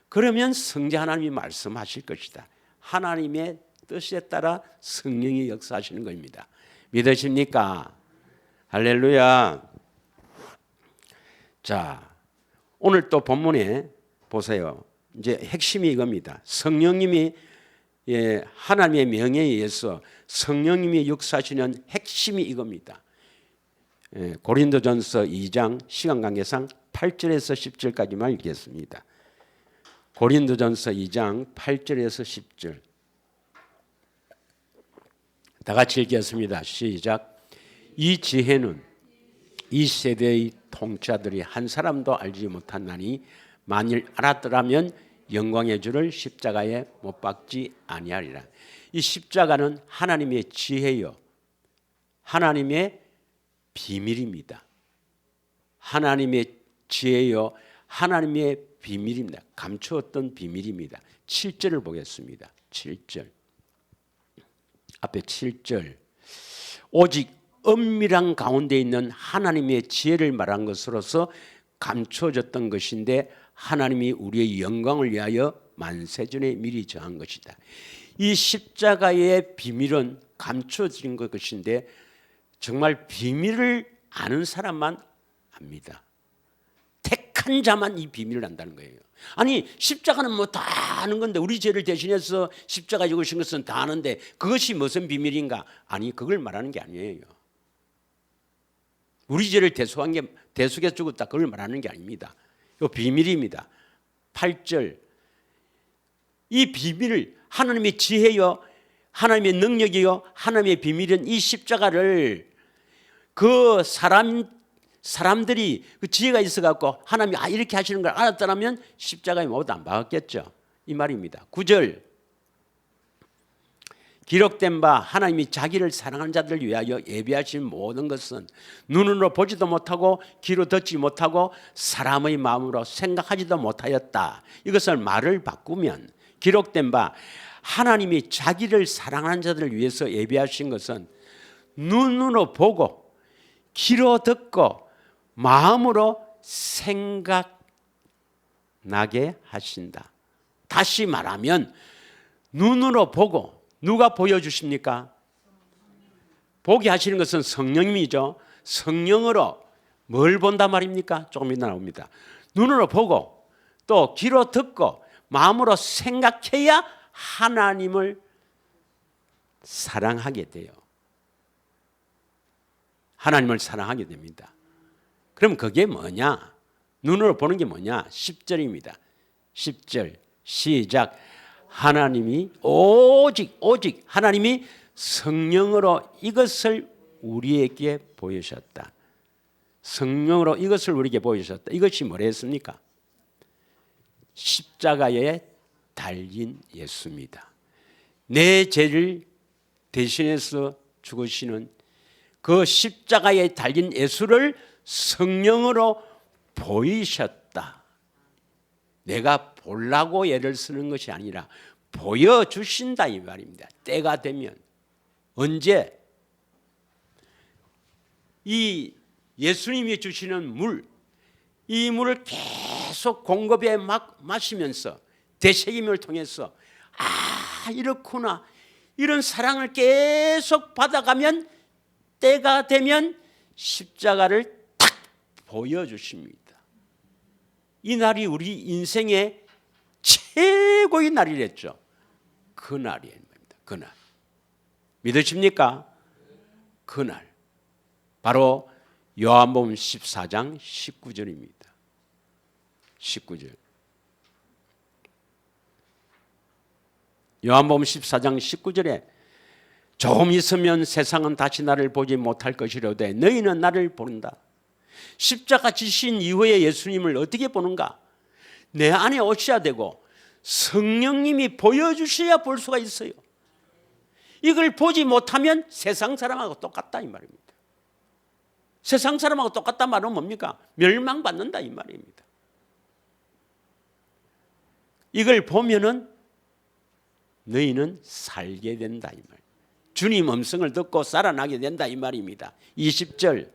그러면 성자 하나님이 말씀하실 것이다. 하나님의 뜻에 따라 성령이 역사하시는 겁니다. 믿으십니까? 할렐루야. 자, 오늘 또 본문에 보세요. 이제 핵심이 이겁니다. 성령님이 하나님의 명예에 의해서 성령님이 역사하시는 핵심이 이겁니다. 고린도전서 2장 시간 관계상 8절에서 10절까지만 읽겠습니다. 고린도전서 2장 8절에서 10절 다 같이 읽겠습니다. 시작. 이 지혜는 이 세대의 통치자들이 한 사람도 알지 못한나니 만일 알았더라면 영광의 주를 십자가에 못 박지 아니하리라. 이 십자가는 하나님의 지혜요, 하나님의 비밀입니다. 하나님의 지혜요, 하나님의 비밀입니다. 감추었던 비밀입니다. 7절을 보겠습니다. 7절. 앞에 7절. 오직 엄밀한 가운데 있는 하나님의 지혜를 말한 것으로서 감추어졌던 것인데 하나님이 우리의 영광을 위하여 만세전에 미리 정한 것이다. 이 십자가의 비밀은 감추어진 것인데 정말 비밀을 아는 사람만 압니다. 택한 자만 이 비밀을 안다는 거예요. 아니 십자가는 뭐 다 아는 건데, 우리 죄를 대신해서 십자가 죽으신 것은 다 아는데 그것이 무슨 비밀인가? 아니, 그걸 말하는 게 아니에요. 우리 죄를 대속해 죽었다, 그걸 말하는 게 아닙니다. 이거 비밀입니다. 8절, 이 비밀을, 하나님의 지혜요, 하나님의 능력이요, 하나님의 비밀은 이 십자가를 그 사람들이 그 지혜가 있어갖고 하나님이 이렇게 하시는 걸 알았더라면 십자가에 모두 안 박았겠죠, 이 말입니다. 9절, 기록된 바 하나님이 자기를 사랑하는 자들을 위하여 예비하신 모든 것은 눈으로 보지도 못하고 귀로 듣지 못하고 사람의 마음으로 생각하지도 못하였다. 이것을 말을 바꾸면, 기록된 바 하나님이 자기를 사랑하는 자들을 위해서 예비하신 것은 눈으로 보고 귀로 듣고 마음으로 생각나게 하신다. 다시 말하면 눈으로 보고, 누가 보여주십니까? 보게 하시는 것은 성령님이죠. 성령으로 뭘 본단 말입니까? 조금 이따 나옵니다. 눈으로 보고 또 귀로 듣고 마음으로 생각해야 하나님을 사랑하게 돼요. 하나님을 사랑하게 됩니다. 그럼 그게 뭐냐? 눈으로 보는 게 뭐냐? 10절입니다. 10절 시작. 하나님이 오직 하나님이 성령으로 이것을 우리에게 보이셨다. 성령으로 이것을 우리에게 보이셨다. 이것이 뭐랬습니까? 십자가에 달린 예수입니다. 내 죄를 대신해서 죽으시는 그 십자가에 달린 예수를 성령으로 보이셨다. 내가 보려고 예를 쓰는 것이 아니라 보여주신다, 이 말입니다. 때가 되면. 언제? 이 예수님이 주시는 물, 이 물을 계속 공급해 마시면서 되새김을 통해서 이렇구나, 이런 사랑을 계속 받아가면 때가 되면 십자가를 탁 보여주십니다. 이 날이 우리 인생의 최고의 날이랬죠. 그 날이에요. 그날. 믿으십니까? 그날. 바로 요한복음 14장 19절입니다. 19절. 요한복음 14장 19절에 조금 있으면 세상은 다시 나를 보지 못할 것이로되 너희는 나를 보는다. 십자가 지신 이후에 예수님을 어떻게 보는가? 내 안에 오셔야 되고 성령님이 보여주셔야 볼 수가 있어요. 이걸 보지 못하면 세상 사람하고 똑같다, 이 말입니다. 세상 사람하고 똑같다 말은 뭡니까? 멸망받는다, 이 말입니다. 이걸 보면은 너희는 살게 된다, 이 말. 주님 음성을 듣고 살아나게 된다, 이 말입니다. 20절.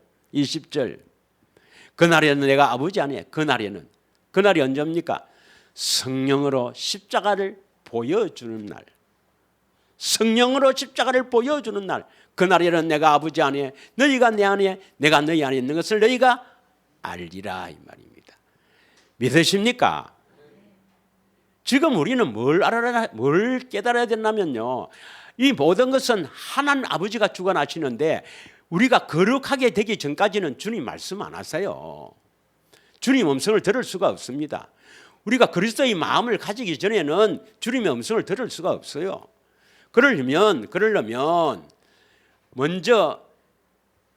그날에는 내가 아버지 안에, 그날이 언제입니까? 성령으로 십자가를 보여주는 날. 성령으로 십자가를 보여주는 날. 그날에는 내가 아버지 안에, 너희가 내 안에, 내가 너희 안에 있는 것을 너희가 알리라, 이 말입니다. 믿으십니까? 지금 우리는 뭘 깨달아야 되냐면요, 이 모든 것은 하나님 아버지가 주관하시는데 우리가 거룩하게 되기 전까지는 주님 말씀 안 하세요. 주님 음성을 들을 수가 없습니다. 우리가 그리스도의 마음을 가지기 전에는 주님의 음성을 들을 수가 없어요. 그러려면 먼저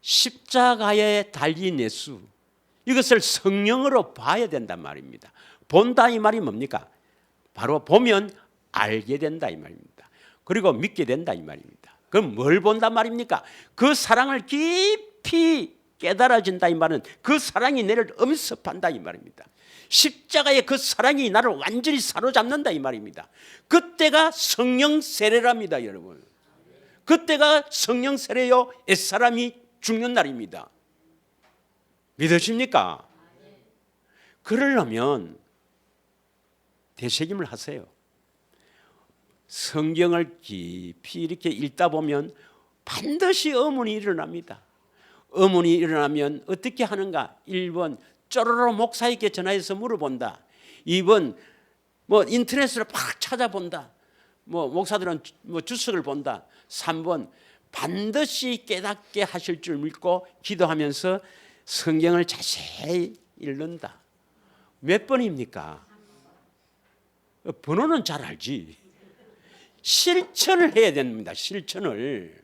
십자가에 달린 예수, 이것을 성령으로 봐야 된단 말입니다. 본다, 이 말이 뭡니까? 바로 보면 알게 된다, 이 말입니다. 그리고 믿게 된다, 이 말입니다. 그럼 뭘 본단 말입니까? 그 사랑을 깊이 깨달아진다, 이 말은 그 사랑이 나를 엄습한다, 이 말입니다. 십자가의 그 사랑이 나를 완전히 사로잡는다, 이 말입니다. 그때가 성령 세례랍니다, 여러분. 그때가 성령 세례요, 옛사람이 죽는 날입니다. 믿으십니까? 그러려면 되새김을 하세요. 성경을 깊이 이렇게 읽다 보면 반드시 의문이 일어납니다. 의문이 일어나면 어떻게 하는가? 1번 쪼로로 목사에게 전화해서 물어본다. 2번 뭐 인터넷으로 팍 찾아본다. 뭐 목사들은 뭐 주석을 본다. 3번 반드시 깨닫게 하실 줄 믿고 기도하면서 성경을 자세히 읽는다. 몇 번입니까? 번호는 잘 알지. 실천을 해야 됩니다. 실천을.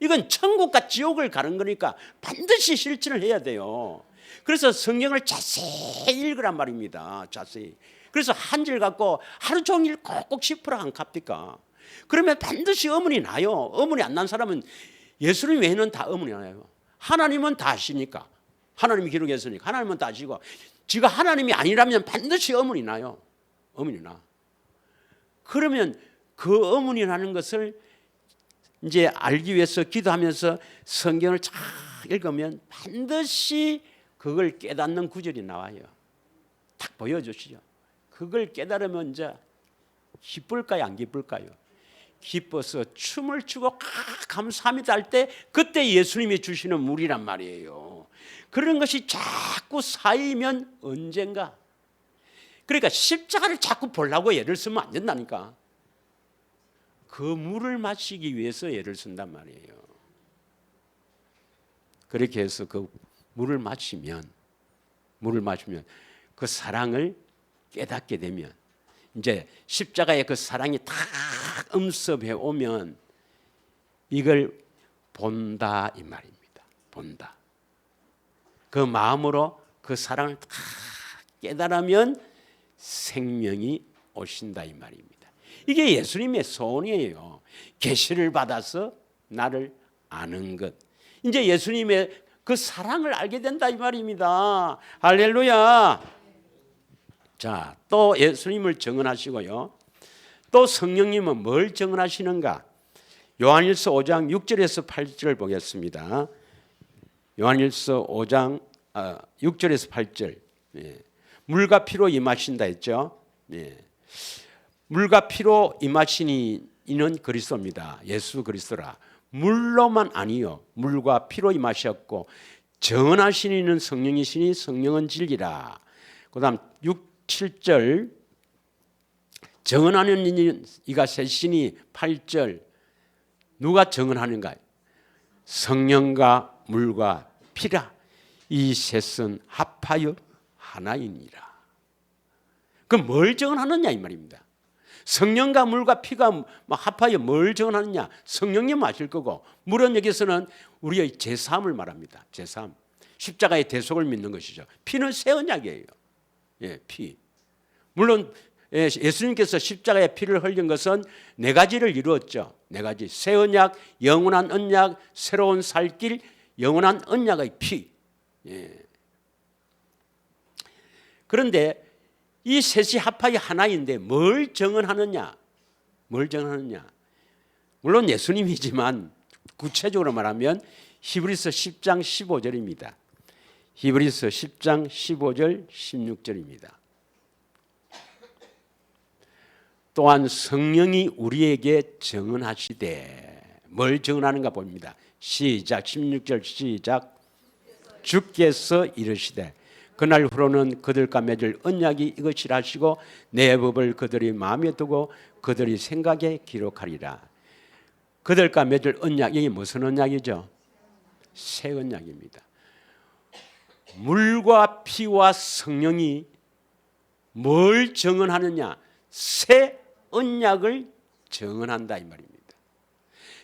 이건 천국과 지옥을 가는 거니까 반드시 실천을 해야 돼요. 그래서 성경을 자세히 읽으란 말입니다. 자세히. 그래서 한 줄 갖고 하루 종일 꼭꼭 짚으라 안 갑니까? 그러면 반드시 의문이 나요. 의문이 안 난 사람은 예수님 외에는 다 의문이 나요. 하나님은 다 아시니까. 하나님이 기록했으니까. 하나님은 다 아시고 지가 하나님이 아니라면 반드시 의문이 나요. 의문이 나. 그러면 그 의문이 나는 것을 이제 알기 위해서 기도하면서 성경을 잘 읽으면 반드시 그걸 깨닫는 구절이 나와요. 딱 보여주시죠. 그걸 깨달으면 이제 기쁠까요? 안 기쁠까요? 기뻐서 춤을 추고 감사합니다 할 때 그때 예수님이 주시는 물이란 말이에요. 그런 것이 자꾸 쌓이면 언젠가. 그러니까 십자가를 자꾸 보려고 애를 쓰면 안 된다니까. 그 물을 마시기 위해서 애를 쓴단 말이에요. 그렇게 해서 그 물을 마시면 그 사랑을 깨닫게 되면 이제 십자가의 그 사랑이 다 음습해 오면 이걸 본다 이 말입니다. 본다. 그 마음으로 그 사랑을 다 깨달으면 생명이 오신다 이 말입니다. 이게 예수님의 소원이에요. 계시를 받아서 나를 아는 것. 이제 예수님의 그 사랑을 알게 된다 이 말입니다. 할렐루야. 자, 또 예수님을 증언하시고요. 또 성령님은 뭘 증언하시는가? 요한일서 5장 6절에서 8절 보겠습니다. 요한일서 5장 6절에서 8절. 물과 피로 임하신다 했죠. 물과 피로 임하시니 이는 그리스도입니다. 예수 그리스도라. 물로만 아니요 물과 피로 임하셨고 정언하신 이는 성령이시니 성령은 진리라. 그 다음 6, 7절 정언하는 이가 셋이니 8절 누가 정언하는가? 성령과 물과 피라. 이 셋은 합하여 하나이니라. 그럼 뭘 정언하느냐 이 말입니다. 성령과 물과 피가 합하여 뭘 정언하느냐? 성령님 아실 거고 물은 여기서는 우리의 제3을 말합니다. 제3 십자가의 대속을 믿는 것이죠. 피는 새 언약이에요. 피. 물론 예수님께서 십자가의 피를 흘린 것은 네 가지를 이루었죠. 네 가지. 새 언약, 영원한 언약, 새로운 살길, 영원한 언약의 피. 그런데 이 셋이 합하여 하나인데 뭘 정언하느냐? 뭘 정언하느냐? 물론 예수님이지만 구체적으로 말하면 히브리서 10장 15절입니다. 히브리서 10장 15절 16절입니다. 또한 성령이 우리에게 정언하시되 뭘 정언하는가 봅니다. 시작 16절 시작. 주께서 이르시되 그날 후로는 그들과 맺을 언약이 이것이라 하시고 내 법을 그들이 마음에 두고 그들이 생각에 기록하리라. 그들과 맺을 언약, 이게 무슨 언약이죠? 새 언약입니다. 물과 피와 성령이 뭘 정언하느냐? 새 언약을 정언한다 이 말입니다.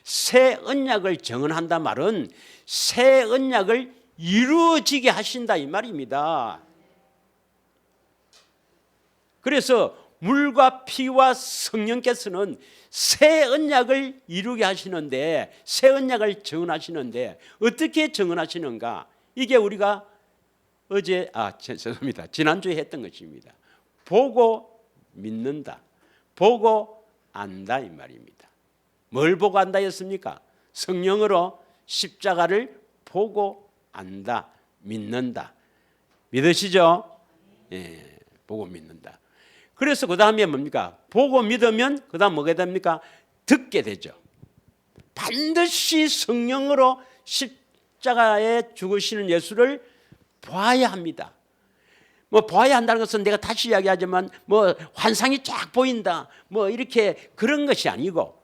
새 언약을 정언한다 말은 새 언약을 이루어지게 하신다 이 말입니다. 그래서 물과 피와 성령께서는 새 언약을 이루게 하시는데 새 언약을 정언하시는데 어떻게 정언하시는가? 이게 우리가 어제 죄송합니다. 지난주에 했던 것입니다. 보고 믿는다. 보고 안다 이 말입니다. 뭘 보고 안다 했습니까? 성령으로 십자가를 보고 안다, 믿는다. 믿으시죠? 보고 믿는다. 그래서 그 다음에 뭡니까? 보고 믿으면 그 다음 뭐가 됩니까? 듣게 되죠. 반드시 성령으로 십자가에 죽으시는 예수를 봐야 합니다. 뭐 봐야 한다는 것은 내가 다시 이야기하지만 뭐 환상이 쫙 보인다 뭐 이렇게 그런 것이 아니고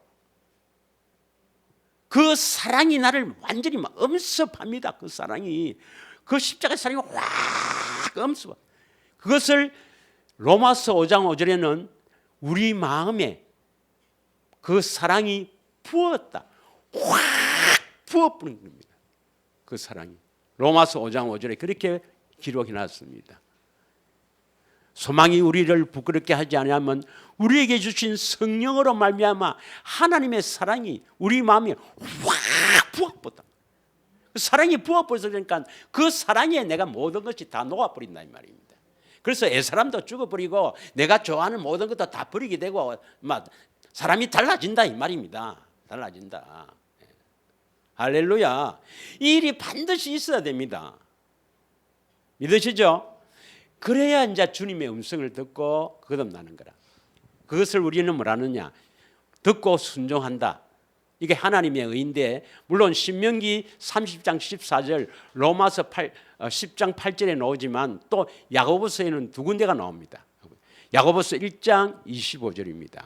그 사랑이 나를 완전히 막 엄습합니다. 그 사랑이, 그 십자가의 사랑이 확 엄습. 그것을 로마서 5장 5절에는 우리 마음에 그 사랑이 부었다, 확 부어버린 겁니다. 그 사랑이 로마서 5장 5절에 그렇게 기록해 놨습니다. 소망이 우리를 부끄럽게 하지 않으면 우리에게 주신 성령으로 말미암아 하나님의 사랑이 우리 마음에 확 부어버렸다. 그 사랑이 부어버리니까 그 사랑에 내가 모든 것이 다 녹아버린다 이 말입니다. 그래서 애사람도 죽어버리고 내가 좋아하는 모든 것도 다 버리게 되고 막 사람이 달라진다 이 말입니다. 달라진다. 할렐루야. 이 일이 반드시 있어야 됩니다. 믿으시죠? 그래야 이제 주님의 음성을 듣고 거듭나는 거라. 그것을 우리는 뭐라느냐? 듣고 순종한다. 이게 하나님의 의인데, 물론 신명기 30장 14절, 로마서 10장 8절에 나오지만 또 야고보서에는 두 군데가 나옵니다. 야고보서 1장 25절입니다.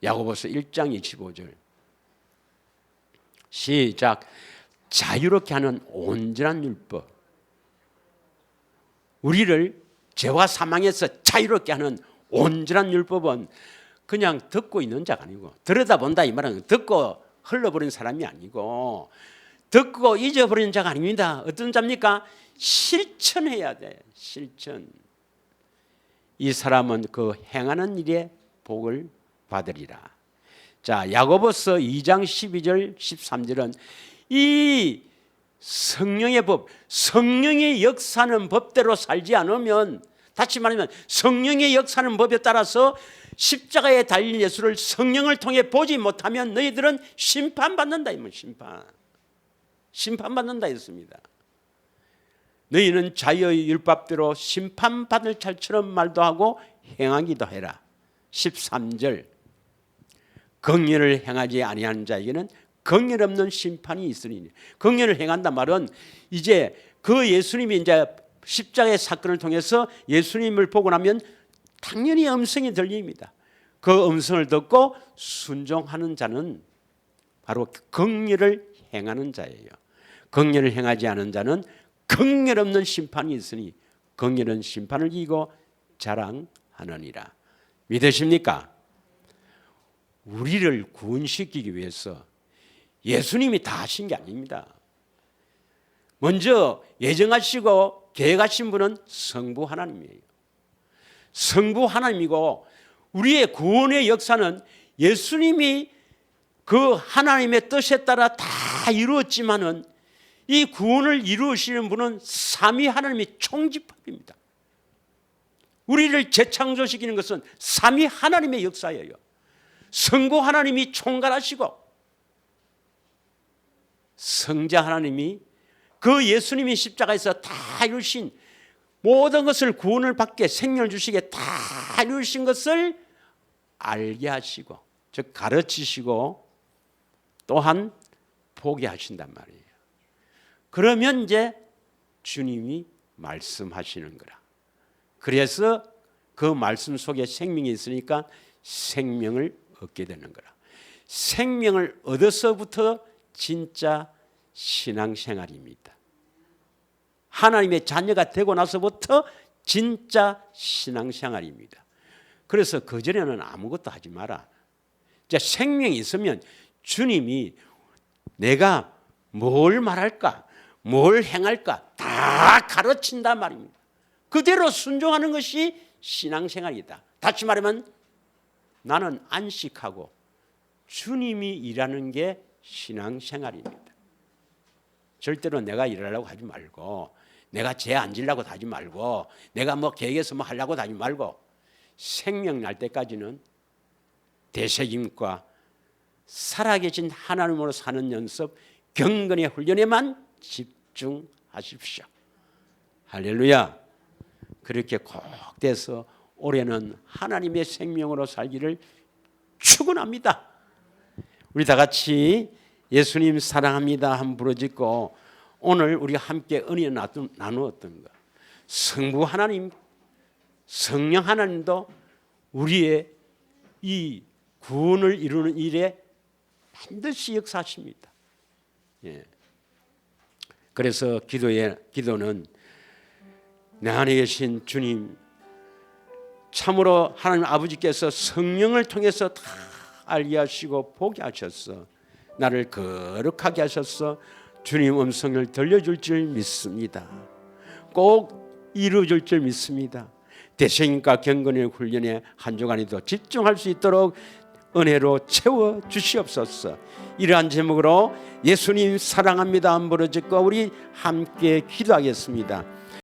야고보서 1장 25절. 시작. 자유롭게 하는 온전한 율법. 우리를 죄와 사망에서 자유롭게 하는 온전한 율법은 그냥 듣고 있는 자가 아니고, 들여다본다 이 말은 듣고 흘러버린 사람이 아니고 듣고 잊어버리는 자가 아닙니다. 어떤 자입니까? 실천해야 돼. 실천. 이 사람은 그 행하는 일에 복을 받으리라. 자, 야고보서 2장 12절 13절은 이 성령의 법, 성령의 역사는 법대로 살지 않으면, 다시 말하면 성령의 역사는 법에 따라서 십자가에 달린 예수를 성령을 통해 보지 못하면 너희들은 심판받는다. 이면 심판받는다 했습니다. 너희는 자유의 율법대로 심판받을 자처럼 말도 하고 행하기도 해라. 13절. 긍휼을 행하지 아니하는 자에게는 긍휼 없는 심판이 있으니. 긍휼을 행한단 말은 이제 그 예수님이 이제 십자가의 사건을 통해서 예수님을 보고 나면 당연히 음성이 들립니다. 그 음성을 듣고 순종하는 자는 바로 긍휼을 행하는 자예요. 긍휼을 행하지 않은 자는 긍휼 없는 심판이 있으니 긍휼은 심판을 이기고 자랑하느니라. 믿으십니까? 우리를 구원시키기 위해서 예수님이 다 하신 게 아닙니다. 먼저 예정하시고 계획하신 분은 성부 하나님이에요. 성부 하나님이고 우리의 구원의 역사는 예수님이 그 하나님의 뜻에 따라 다 이루었지만은 이 구원을 이루시는 분은 삼위 하나님의 총집합입니다. 우리를 재창조시키는 것은 삼위 하나님의 역사예요. 성부 하나님이 총괄하시고 성자 하나님이 그 예수님이 십자가에서 다 이루신 모든 것을 구원을 받게 생명을 주시게 다 이루신 것을 알게 하시고 즉 가르치시고 또한 보게 하신단 말이에요. 그러면 이제 주님이 말씀하시는 거라. 그래서 그 말씀 속에 생명이 있으니까 생명을 얻게 되는 거라. 생명을 얻어서부터 진짜 신앙생활입니다. 하나님의 자녀가 되고 나서부터 진짜 신앙생활입니다. 그래서 그전에는 아무것도 하지 마라. 이제 생명이 있으면 주님이 내가 뭘 말할까, 뭘 행할까 다 가르친단 말입니다. 그대로 순종하는 것이 신앙생활이다. 다시 말하면 나는 안식하고 주님이 일하는 게 신앙생활입니다. 절대로 내가 일하려고 하지 말고 내가 죄 안 지려고 하지 말고 내가 뭐 계획해서 뭐 하려고 하지 말고 생명 날 때까지는 되새김과 살아계신 하나님으로 사는 연습, 경건의 훈련에만 집중하십시오. 할렐루야. 그렇게 꼭 돼서 올해는 하나님의 생명으로 살기를 축원합니다. 우리 다 같이 예수님 사랑합니다 한번 부르짖고 오늘 우리 함께 은혜 나누었던 것, 성부 하나님, 성령 하나님도 우리의 이 구원을 이루는 일에 반드시 역사하십니다. 예. 그래서 기도는 내 안에 계신 주님, 참으로 하나님 아버지께서 성령을 통해서 다 알게 하시고 보게 하셔서 나를 거룩하게 하셔서 주님 음성을 들려줄 줄 믿습니다. 꼭 이루어질 줄 믿습니다. 대생인과 경건의 훈련에 한 주간에도 집중할 수 있도록 은혜로 채워 주시옵소서. 이러한 제목으로 예수님 사랑합니다 부르짖고 우리 함께 기도하겠습니다.